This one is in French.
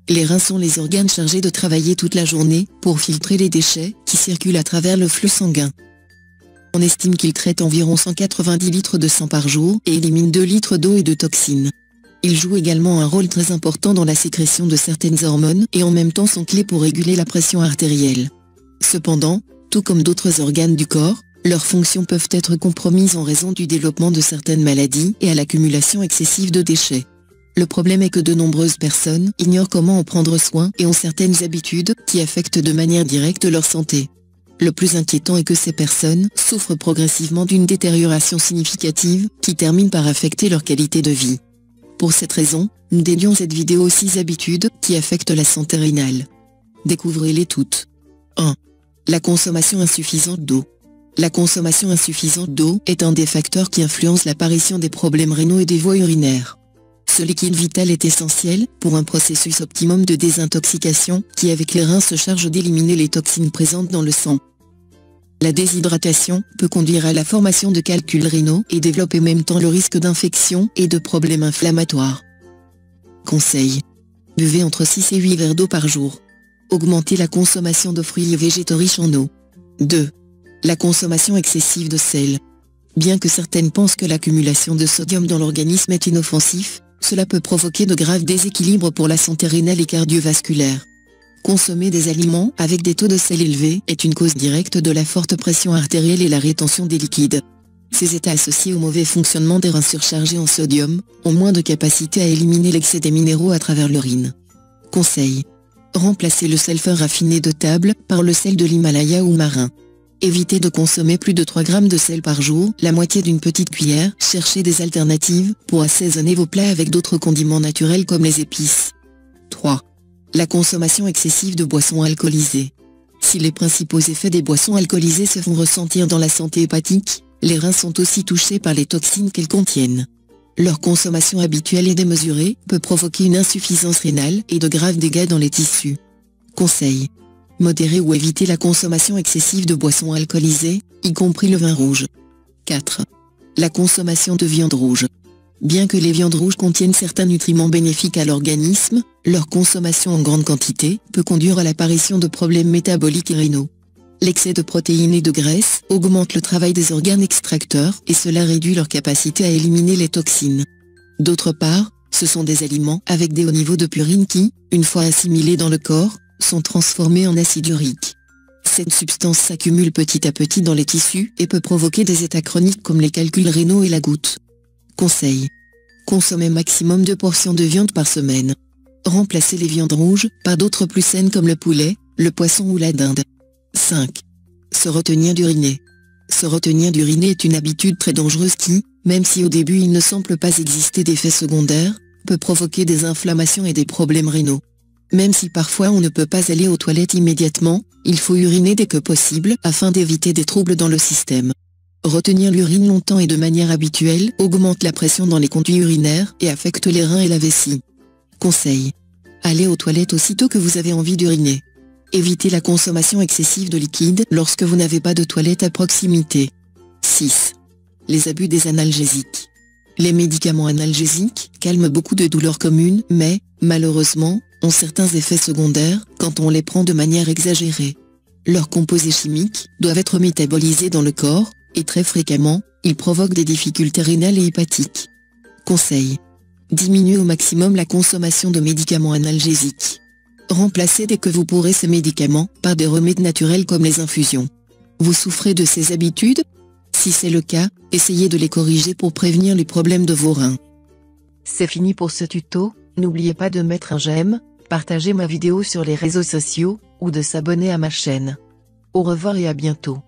Les reins sont les organes chargés de travailler toute la journée pour filtrer les déchets qui circulent à travers le flux sanguin. On estime qu'ils traitent environ 190 litres de sang par jour et éliminent 2 litres d'eau et de toxines. Ils jouent également un rôle très important dans la sécrétion de certaines hormones et en même temps sont clés pour réguler la pression artérielle. Cependant, tout comme d'autres organes du corps, leurs fonctions peuvent être compromises en raison du développement de certaines maladies et à l'accumulation excessive de déchets. Le problème est que de nombreuses personnes ignorent comment en prendre soin et ont certaines habitudes qui affectent de manière directe leur santé. Le plus inquiétant est que ces personnes souffrent progressivement d'une détérioration significative qui termine par affecter leur qualité de vie. Pour cette raison, nous dédions cette vidéo aux 6 habitudes qui affectent la santé rénale. Découvrez-les toutes. 1. La consommation insuffisante d'eau. La consommation insuffisante d'eau est un des facteurs qui influence l'apparition des problèmes rénaux et des voies urinaires. Ce liquide vital est essentiel pour un processus optimum de désintoxication qui avec les reins se charge d'éliminer les toxines présentes dans le sang. La déshydratation peut conduire à la formation de calculs rénaux et développer en même temps le risque d'infection et de problèmes inflammatoires. Conseil. Buvez entre 6 et 8 verres d'eau par jour. Augmentez la consommation de fruits et végétaux riches en eau. 2. La consommation excessive de sel. Bien que certaines pensent que l'accumulation de sodium dans l'organisme est inoffensif, cela peut provoquer de graves déséquilibres pour la santé rénale et cardiovasculaire. Consommer des aliments avec des taux de sel élevés est une cause directe de la forte pression artérielle et la rétention des liquides. Ces états associés au mauvais fonctionnement des reins surchargés en sodium ont moins de capacité à éliminer l'excès des minéraux à travers l'urine. Conseil. Remplacez le sel fin raffiné de table par le sel de l'Himalaya ou marin. Évitez de consommer plus de 3 grammes de sel par jour, la moitié d'une petite cuillère. Cherchez des alternatives pour assaisonner vos plats avec d'autres condiments naturels comme les épices. 3. La consommation excessive de boissons alcoolisées. Si les principaux effets des boissons alcoolisées se font ressentir dans la santé hépatique, les reins sont aussi touchés par les toxines qu'elles contiennent. Leur consommation habituelle et démesurée peut provoquer une insuffisance rénale et de graves dégâts dans les tissus. Conseil. Modérer ou éviter la consommation excessive de boissons alcoolisées, y compris le vin rouge. 4. La consommation de viande rouge. Bien que les viandes rouges contiennent certains nutriments bénéfiques à l'organisme, leur consommation en grande quantité peut conduire à l'apparition de problèmes métaboliques et rénaux. L'excès de protéines et de graisses augmente le travail des organes extracteurs et cela réduit leur capacité à éliminer les toxines. D'autre part, ce sont des aliments avec des hauts niveaux de purine qui, une fois assimilés dans le corps, sont transformés en acide urique. Cette substance s'accumule petit à petit dans les tissus et peut provoquer des états chroniques comme les calculs rénaux et la goutte. Conseil. Consommez maximum 2 portions de viande par semaine. Remplacez les viandes rouges par d'autres plus saines comme le poulet, le poisson ou la dinde. 5. Se retenir d'uriner. Se retenir d'uriner est une habitude très dangereuse qui, même si au début il ne semble pas exister d'effets secondaires, peut provoquer des inflammations et des problèmes rénaux. Même si parfois on ne peut pas aller aux toilettes immédiatement, il faut uriner dès que possible afin d'éviter des troubles dans le système. Retenir l'urine longtemps et de manière habituelle augmente la pression dans les conduits urinaires et affecte les reins et la vessie. Conseil. Allez aux toilettes aussitôt que vous avez envie d'uriner. Évitez la consommation excessive de liquide lorsque vous n'avez pas de toilette à proximité. 6. Les abus des analgésiques. Les médicaments analgésiques calment beaucoup de douleurs communes mais, malheureusement, ont certains effets secondaires quand on les prend de manière exagérée. Leurs composés chimiques doivent être métabolisés dans le corps, et très fréquemment, ils provoquent des difficultés rénales et hépatiques. Conseil. Diminuez au maximum la consommation de médicaments analgésiques. Remplacez dès que vous pourrez ces médicaments par des remèdes naturels comme les infusions. Vous souffrez de ces habitudes? Si c'est le cas, essayez de les corriger pour prévenir les problèmes de vos reins. C'est fini pour ce tuto, n'oubliez pas de mettre un j'aime, partager ma vidéo sur les réseaux sociaux, ou de s'abonner à ma chaîne. Au revoir et à bientôt.